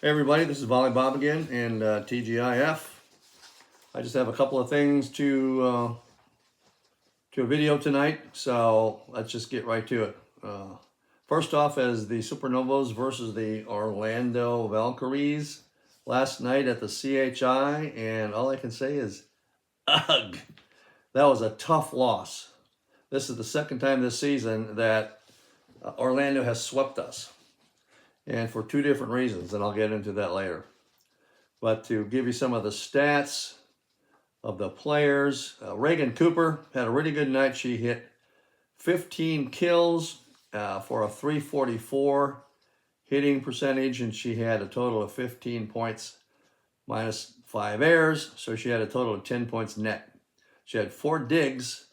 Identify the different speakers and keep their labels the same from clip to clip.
Speaker 1: Hey everybody, this is Volley Bob again and TGIF. I just have a couple of things to a video tonight, so let's just get right to it. First off is the Supernovas versus the Orlando Valkyries last night at the CHI, and all I can say is, ugh, that was a tough loss. This is the second time this season that Orlando has swept us, and for two different reasons, and I'll get into that later. But to give you some of the stats of the players, Reagan Cooper had a really good night. She hit 15 kills for a 344 hitting percentage, and she had a total of 15 points minus 5 errors, so she had a total of 10 points net. She had 4 digs,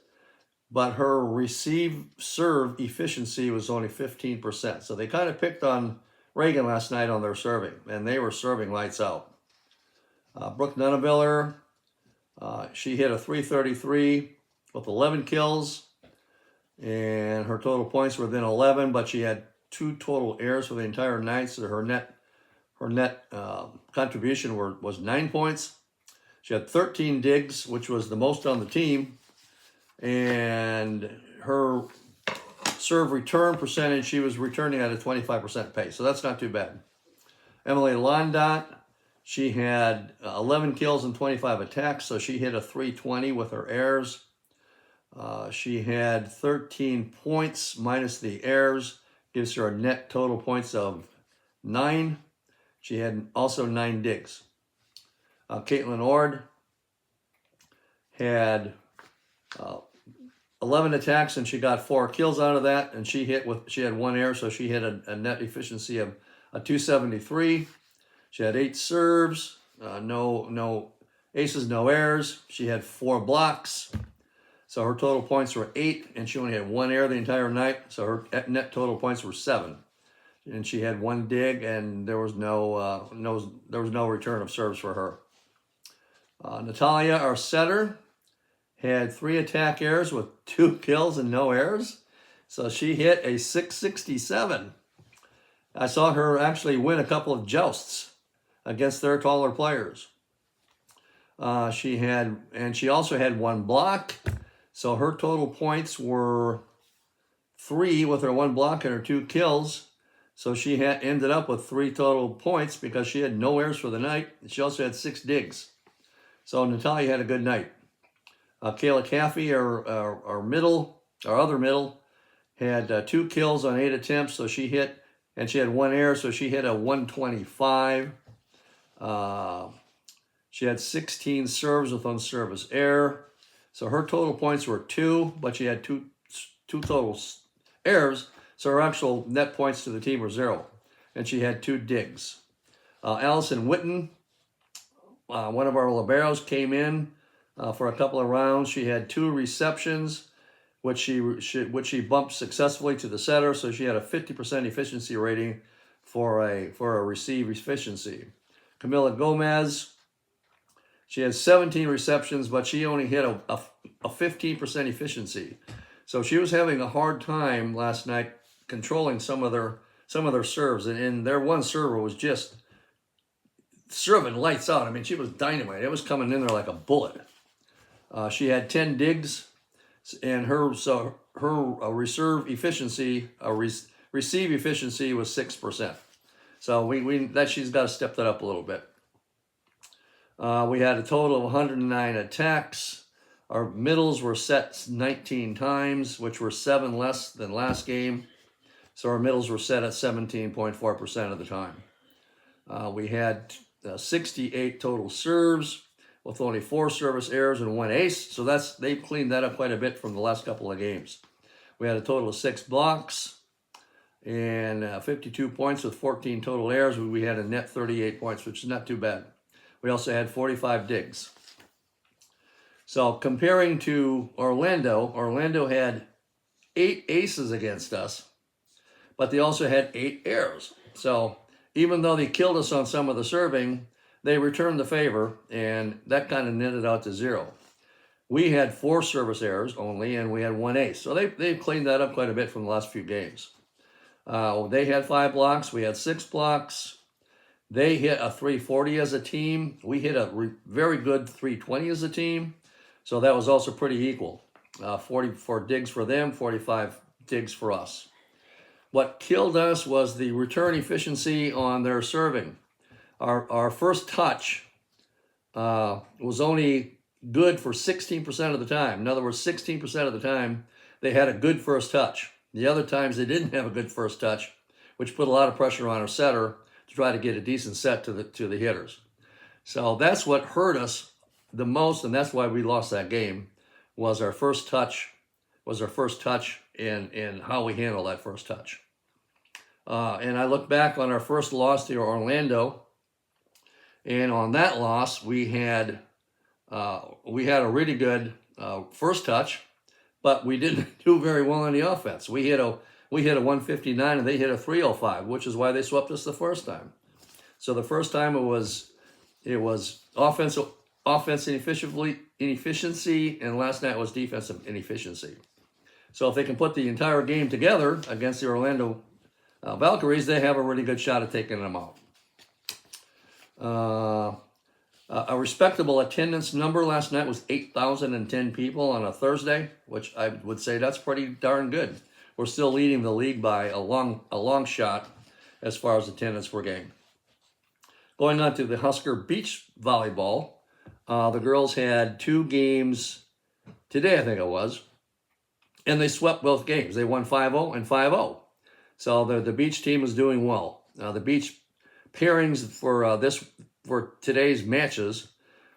Speaker 1: but her receive-serve efficiency was only 15%. So they kind of picked on Reagan last night on their serving, and they were serving lights out. Brooke Nunaviller, she hit a 333 with 11 kills, and her total points were then 11, but she had 2 total errors for the entire night, so her net contribution was 9 points. She had 13 digs, which was the most on the team, and her serve return percentage, she was returning at a 25% pace, so that's not too bad. Emily Londot, she had 11 kills and 25 attacks, so she hit a 320 with her errors. She had 13 points minus the errors, gives her a net total points of 9. She had also 9 digs. Caitlin Ord had 11 attacks, and she got 4 kills out of that, and she had 1 error, so she hit a net efficiency of a 273. She had 8 serves, no aces, no errors. She had 4 blocks, so her total points were 8, and she only had 1 error the entire night, so her net total points were 7. And she had 1 dig, and there was no return of serves for her. Natalia, our setter, had 3 attack errors with 2 kills and no errors. So she hit a 667. I saw her actually win a couple of jousts against their taller players. She also had 1 block. So her total points were 3 with her 1 block and her 2 kills. So she ended up with 3 total points because she had no errors for the night. She also had 6 digs. So Natalia had a good night. Kayla Caffey, our other middle, had 2 kills on 8 attempts, so she hit, and she had 1 error, so she hit a 125. She had 16 serves with on-service error, so her total points were 2, but she had two total errors, so her actual net points to the team were 0, and she had 2 digs. Allison Witten, one of our liberos, came in for a couple of rounds. She had 2 receptions, which she bumped successfully to the setter, so she had a 50% efficiency rating for a receive efficiency. Camila Gomez, she had 17 receptions, but she only hit a 15% efficiency. So she was having a hard time last night controlling some of their serves, and their one server was just serving lights out. I mean, she was dynamite. It was coming in there like a bullet. She had 10 digs, and her receive efficiency was 6%. So she's got to step that up a little bit. We had a total of 109 attacks. Our middles were set 19 times, which were 7 less than last game. So our middles were set at 17.4% of the time. We had 68 total serves, with only 4 service errors and 1 ace. So they've cleaned that up quite a bit from the last couple of games. We had a total of 6 blocks and 52 points with 14 total errors. We had a net 38 points, which is not too bad. We also had 45 digs. So comparing to Orlando had 8 aces against us, but they also had 8 errors. So even though they killed us on some of the serving, they returned the favor, and that kind of netted out to 0. We had 4 service errors only, and we had 1 ace. So they've cleaned that up quite a bit from the last few games. They had 5 blocks. We had 6 blocks. They hit a 340 as a team. We hit a very good 320 as a team. So that was also pretty equal. 44 digs for them, 45 digs for us. What killed us was the return efficiency on their serving. Our first touch was only good for 16% of the time. In other words, 16% of the time they had a good first touch. The other times they didn't have a good first touch, which put a lot of pressure on our setter to try to get a decent set to the hitters. So that's what hurt us the most, and that's why we lost that game. Was our first touch and how we handled that first touch. And I look back on our first loss to Orlando, and on that loss we had a really good first touch, but we didn't do very well on the offense. We hit a 159 and they hit a 305, which is why they swept us the first time. So the first time it was offense inefficiency, and last night was defensive inefficiency. So if they can put the entire game together against the Orlando Valkyries, they have a really good shot at taking them out. A respectable attendance number last night was 8,010 people on a Thursday, which I would say that's pretty darn good. We're still leading the league by a long shot as far as attendance per game. Going on to the Husker beach volleyball, the girls had 2 games today, I think it was, and they swept both games. They won 5-0 and 5-0. So the beach team is doing well. The beach pairings for today's matches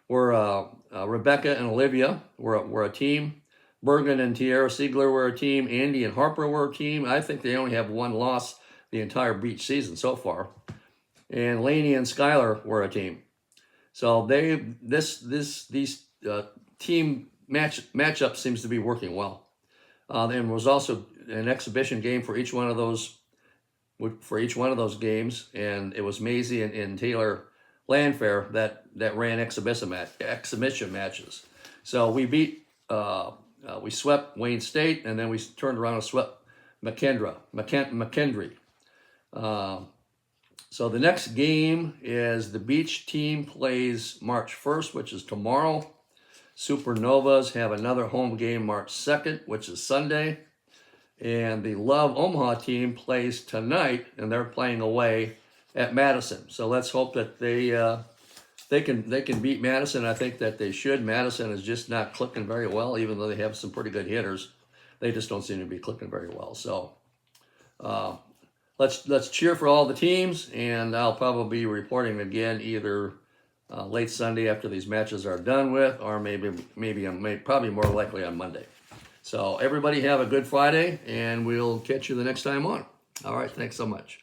Speaker 1: were Rebecca and Olivia were a team. Bergen and Tierra Siegler were a team. Andy and Harper were a team. I think they only have one loss the entire beach season so far. And Lainey and Skylar were a team. So these team matchup seems to be working well. There was also an exhibition game for each one of those games, and it was Maisie and Taylor Landfair that ran exhibition matches. So we swept Wayne State, and then we turned around and swept McKendree. So the next game is the beach team plays March 1st, which is tomorrow. Supernovas have another home game March 2nd, which is Sunday. And the Love Omaha team plays tonight, and they're playing away at Madison. So let's hope that they can beat Madison. I think that they should. Madison is just not clicking very well, even though they have some pretty good hitters. They just don't seem to be clicking very well. So let's cheer for all the teams, and I'll probably be reporting again either late Sunday after these matches are done with, or probably more likely on Monday. So everybody have a good Friday, and we'll catch you the next time on. All right, thanks so much.